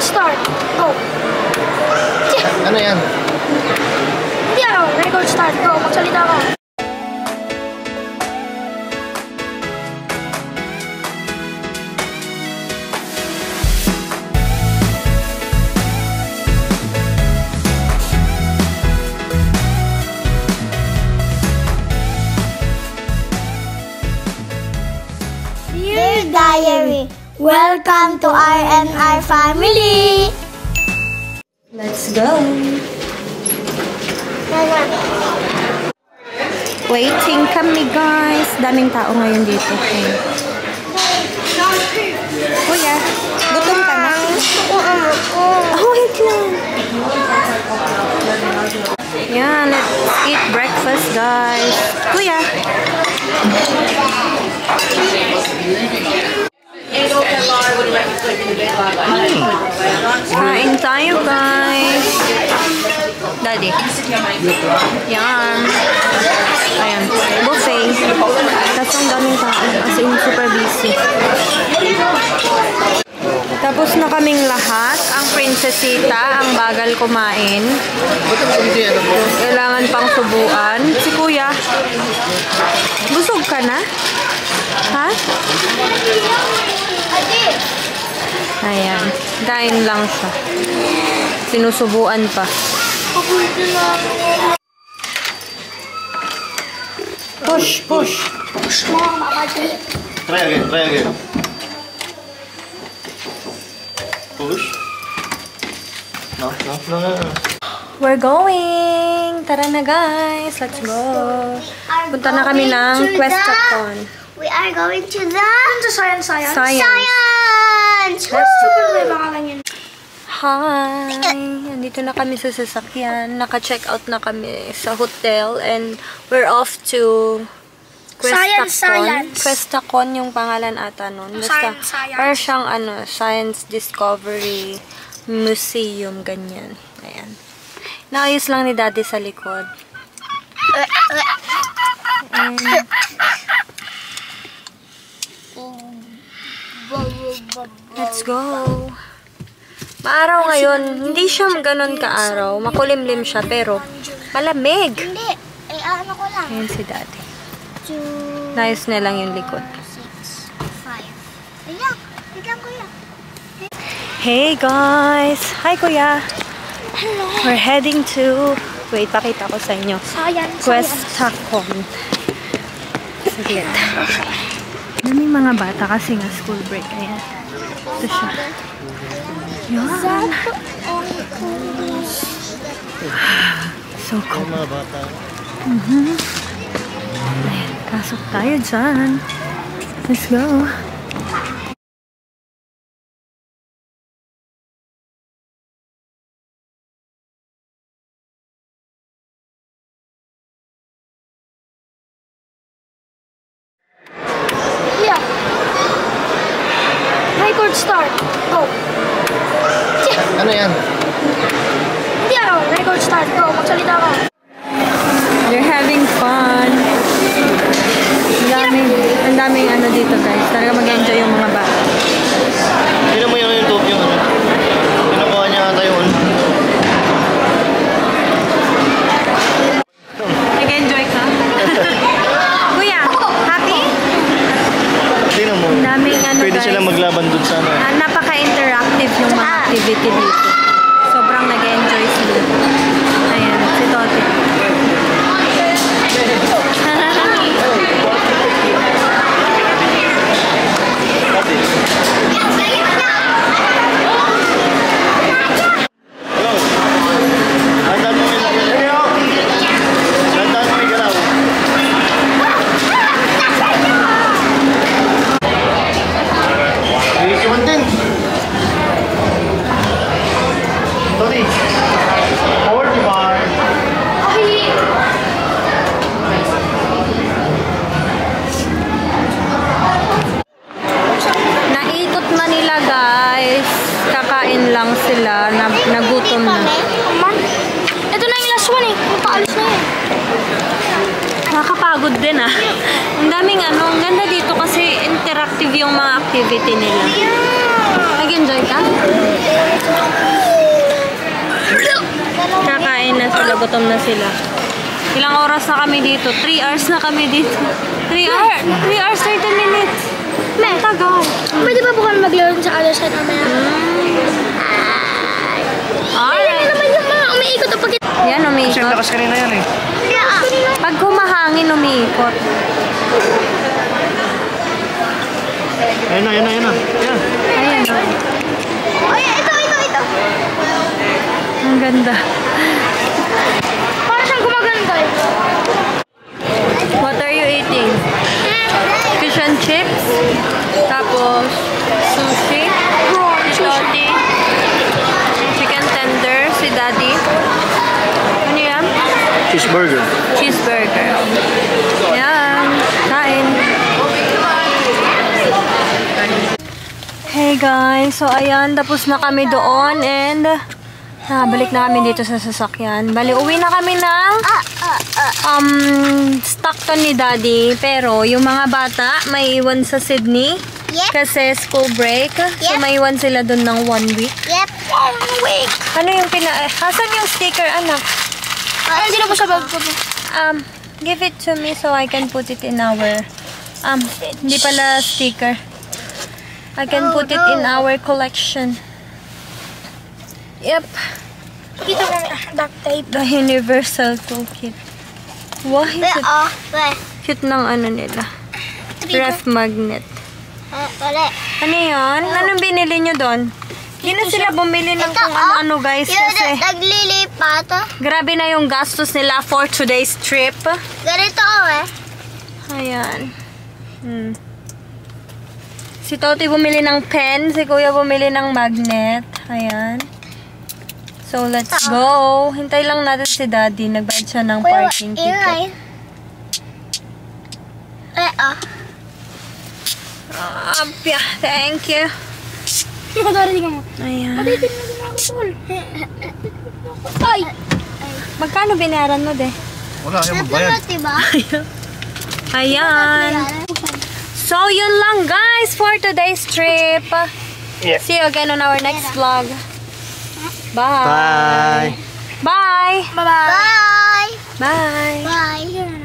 start. Go. Ano yan? Hindi ano, record start. Go, magsalita ka. Dear Diary, welcome to RNR family! Let's go! Waiting kami guys. Daming tao ngayon dito. Kuya, gutom ka na? Oh, wait lang. Yeah, let's eat breakfast guys. Kuya. Kain tayo guys. Daddy. Yan. Ayan. Buffet. Tapos ang daming tao. As in, super busy. Tapos na kaming lahat. Ang prinsesita, ang bagal kumain. Kailangan pang subuan. Si kuya. Busog ka na? Ha? Ayan. Kain lang siya. Sinusubuan pa. Push, push. Try again, try again. Push. No. We're going! Tara na guys! Let's go! Punta na kami ng Questathon. We are going to the Science. Science! Hi! Andito na kami sa sasakyan. Naka-check out na kami sa hotel and we're off to Questathon. Science. Questathon yung pangalan ata nun. Basta, Science. para siyang Science Discovery Museum, ganyan. Ayan. Naayos lang ni Daddy sa likod. Let's go! Maaraw ngayon. Hindi siya ganun kaaraw. Makulimlim siya, pero malamig. Hindi. Ay, ano ko lang. Ayan si Daddy. 2, Naayos na lang yung likod. 6, 5. Ayan. Biglang kuya. Hey guys! Hi kuya! Hello. We're heading to... Wait, pakita ko sa inyo. Science. Questathon. Saglit. Daming mga bata kasi nga school break. Ayan. Ito siya. Yan. So cool. Mga bata. Ayan, pasok tayo dyan. Let's go. Yeah. Record start. Go. Ano yan? Hindi ano, record start. Go, magsalita ka. They're having fun. Ang daming ano dito guys. Talaga mag-enjoy yung mga bata. Tignan mo yung YouTube yung ano. Pinakuha niya ata yun. Nag-enjoy ka? Kuya, happy? Tignan mo. Ang daming ano Pwede guys. sila maglaban dun sa ano. Napaka-interactive yung mga activity dito. Sobrang nag-enjoy sila. Ayan, si Tote. Naikot na nila guys. Kakain lang sila. Nagutom na. Ito na yung last one eh. Paalis na yun. Nakakapagod din ah. Ang daming ano. Ang ganda dito kasi interactive yung mga activity nila. Nag-enjoy ka? Kakain na sila, gutom na sila. Ilang oras na kami dito? 3 hours na kami dito. 3 hours, 30 minutes. Ang tagal. Pwede ba po kami maglaro sa other side mamaya? Ayan Alright. naman yung mga umiikot o pag... Yan, Kasi ang umiikot. lakas kanina yan eh. Pag humahangin, umiikot. Ayun na. Ayan. Ayan. Ay, ito. Ang ganda. Parang siyang gumaganda eh. What are you eating? Fish and chips. Tapos, sushi. Roti. Chicken tender. Si Daddy. Ano yan? Cheeseburger. Cheeseburger. Yan. Kain. Hey guys. So, ayan. Tapos na kami doon. And, balik na kami dito sa sasakyan. Bali, uwi na kami ng Stockton ni Daddy. Pero, yung mga bata, may iwan sa Sydney. Yep. Kasi school break. So, Yep. may iwan sila dun ng 1 week. Yep. 1 week. Ano yung Hasan yung sticker, anak? Hindi na po sa bag ko. Give it to me so I can put it in our... hindi pala sticker. I can put it in our collection. Yep. Dito mo duct tape. The Universal Toolkit. Wow, Where? cute ng ano nila. Ref magnet. Wala. Ano yun? Anong binili nyo doon? Hindi na sila bumili ng kung ano-ano guys kasi Naglilipat. grabe na yung gastos nila for today's trip. Ganito Ayan. Si Toti bumili ng pen, si Kuya bumili ng magnet. Ayan. So, let's go. Hintay lang natin si Daddy. Nagbayad siya ng parking ticket. Thank you. Nakadarinig mo. Ayan. Dito na din ako, tol. Ay! Magkano binayaran mo, de? Wala, ayaw magbayad. Diba? Ayan. So, yun lang guys for today's trip. Yeah. See you again on our next vlog. Bye. Bye. Bye-bye! Bye! Bye. Bye!